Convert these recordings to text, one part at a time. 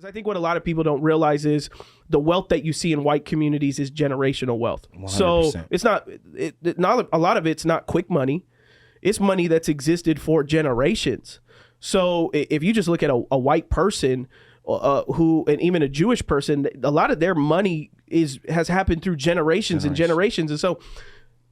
I think what a lot of people don't realize is the wealth that you see in white communities is generational wealth. 100%. So it's not a lot of it's not quick money. It's money that's existed for generations. So if you just look at a white person who, and even a Jewish person, a lot of their money has happened through generations and generations. And so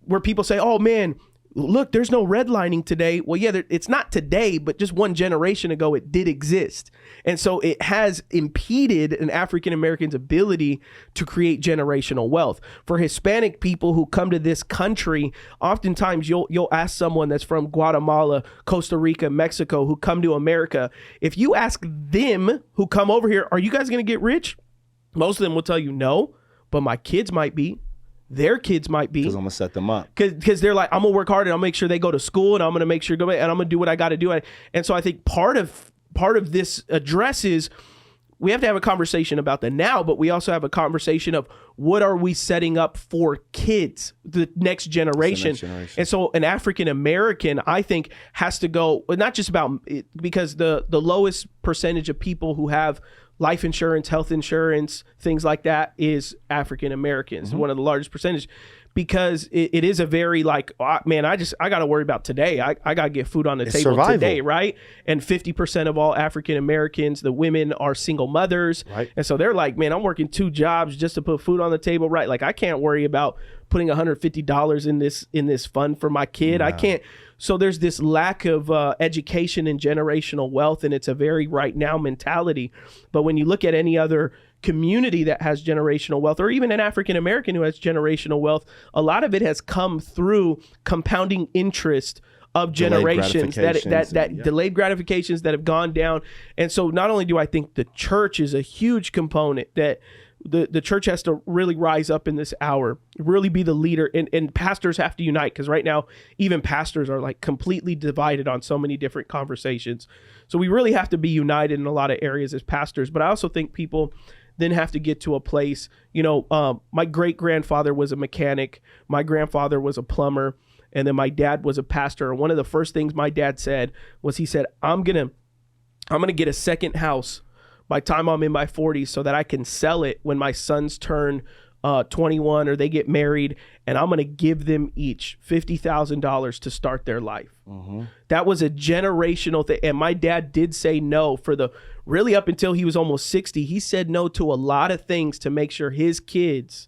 where people say, oh man, look, there's no redlining today. Well, yeah, it's not today, but just one generation ago, it did exist. And so it has impeded an African American's ability to create generational wealth. For Hispanic people who come to this country, oftentimes you'll ask someone that's from Guatemala, Costa Rica, Mexico, who come to America. If you ask them who come over here, are you guys going to get rich? Most of them will tell you no, but my kids might be. Their kids might be, because I'm gonna set them up, because they're like, I'm gonna work hard and I'll make sure they go to school and I'm gonna make sure and I'm gonna do what I got to do. And so I think part of this address is we have to have a conversation about the now, but we also have a conversation of what are we setting up for kids, the next generation. And so an African American, I think, has to go, not just about it, because the lowest percentage of people who have life insurance, health insurance, things like that is African Americans, one of the largest percentage, because it is a very like, oh, man, I got to worry about today. I got to get food on the table survival today, right? And 50% of all African Americans, the women are single mothers. Right. And so they're like, man, I'm working 2 jobs just to put food on the table, right? Like I can't worry about putting $150 in this fund for my kid. I can't. So there's this lack of education and generational wealth, and it's a very right now mentality. But when you look at any other community that has generational wealth, or even an African American who has generational wealth, a lot of it has come through compounding interest of generations, that delayed gratifications that have gone down. And so not only do I think the church is a huge component, that the church has to really rise up in this hour, really be the leader, and pastors have to unite, because right now even pastors are like completely divided on so many different conversations. So we really have to be united in a lot of areas as pastors. But I also think people then have to get to a place, my great grandfather was a mechanic, my grandfather was a plumber, and then my dad was a pastor. And one of the first things my dad said was, he said, I'm gonna get a second house by the time I'm in my 40s so that I can sell it when my sons turn 21 or they get married, and I'm going to give them each $50,000 to start their life. That was a generational thing. And my dad did say no for really up until he was almost 60. He said no to a lot of things to make sure his kids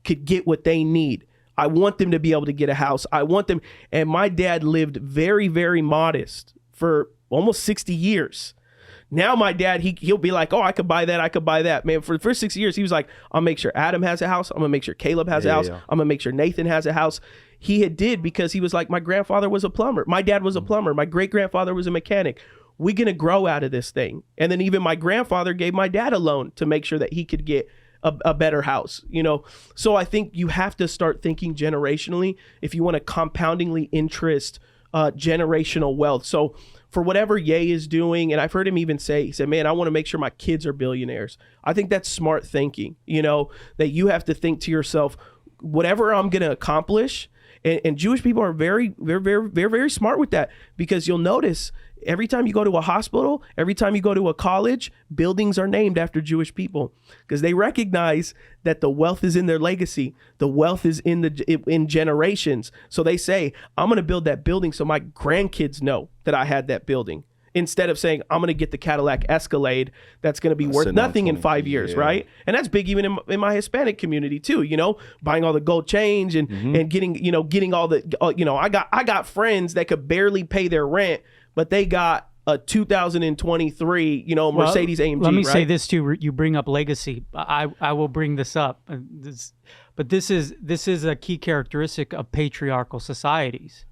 could get what they need. I want them to be able to get a house. I want them. And my dad lived very, very modest for almost 60 years. Now my dad, he'll be like, oh, I could buy that. I could buy that. Man, for the first 6 years, he was like, I'll make sure Adam has a house. I'm going to make sure Caleb has a house. I'm going to make sure Nathan has a house. He did because he was like, my grandfather was a plumber. My dad was a plumber. My great-grandfather was a mechanic. We're going to grow out of this thing. And then even my grandfather gave my dad a loan to make sure that he could get a better house, So I think you have to start thinking generationally if you want to compoundingly interest generational wealth. So for whatever Ye is doing, and I've heard him even say, he said, man, I want to make sure my kids are billionaires. I think that's smart thinking, that you have to think to yourself, whatever I'm going to accomplish. And Jewish people are very, very, very, very, very smart with that, because you'll notice every time you go to a hospital, every time you go to a college, buildings are named after Jewish people, because they recognize that the wealth is in their legacy. The wealth is in generations. So they say, I'm going to build that building so my grandkids know that I had that building, instead of saying, I'm going to get the Cadillac Escalade that's going to be worth nothing in 5 years, right? And that's big even in my Hispanic community too, buying all the gold change and getting all the, I got friends that could barely pay their rent, but they got a 2023, Mercedes AMG. Let me say this too. You bring up legacy. I will bring this up. But this is a key characteristic of patriarchal societies.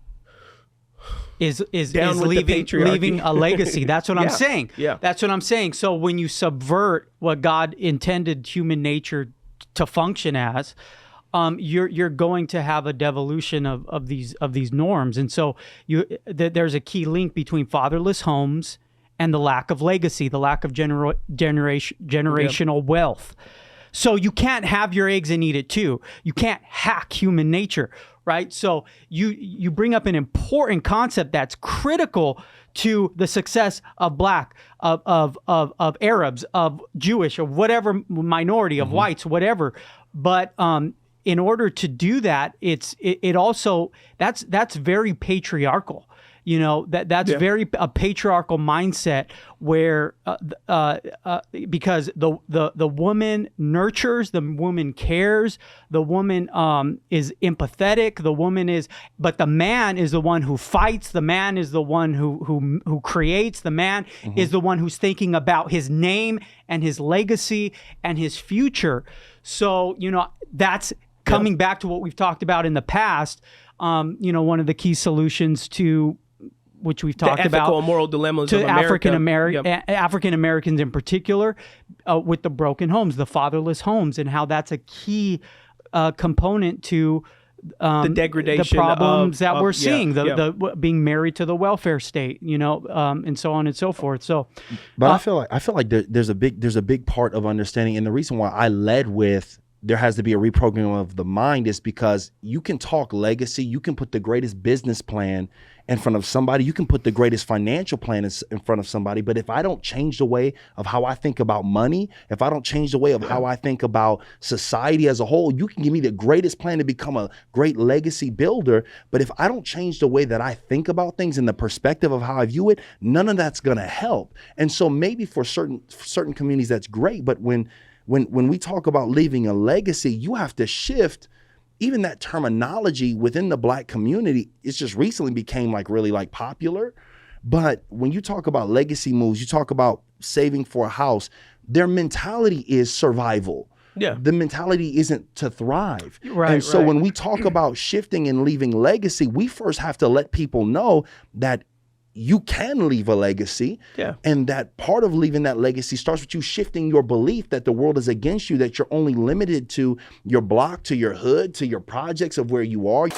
Is leaving a legacy. That's what I'm saying. Yeah. That's what I'm saying. So when you subvert what God intended human nature to function as, you're going to have a devolution of these norms. And so there's a key link between fatherless homes and the lack of legacy, the lack of generational wealth. So you can't have your eggs and eat it too. You can't hack human nature, right? So you bring up an important concept that's critical to the success of Black, of Arabs, of Jewish, of whatever minority, of whites, whatever. But in order to do that, it also that's very patriarchal. You know, that's very a patriarchal mindset where because the woman nurtures, the woman cares, the woman is empathetic, but the man is the one who fights, the man is the one who creates, the man is the one who's thinking about his name and his legacy and his future. So, you know, that's coming back to what we've talked about in the past. You know, one of the key solutions to which we've talked about, ethical and moral dilemmas to of America. African Americans in particular, with the broken homes, the fatherless homes, and how that's a key component to the degradation, the problems that we're seeing, the being married to the welfare state, you know, and so on and so forth. So, but I feel like there's a big part of understanding, and the reason why I led with there has to be a reprogramming of the mind is because you can talk legacy, you can put the greatest business plan in front of somebody, you can put the greatest financial plan in front of somebody, but if I don't change the way of how I think about money, if I don't change the way of how I think about society as a whole, you can give me the greatest plan to become a great legacy builder, but if I don't change the way that I think about things and the perspective of how I view it, none of that's gonna help. And so maybe for certain communities that's great, but when we talk about leaving a legacy, you have to shift even that terminology within the Black community. It's just recently became really popular. But when you talk about legacy moves, you talk about saving for a house, their mentality is survival. Yeah. The mentality isn't to thrive. Right. And so when we talk about shifting and leaving legacy, we first have to let people know that you can leave a legacy. Yeah. And that part of leaving that legacy starts with you shifting your belief that the world is against you, that you're only limited to your block, to your hood, to your projects of where you are.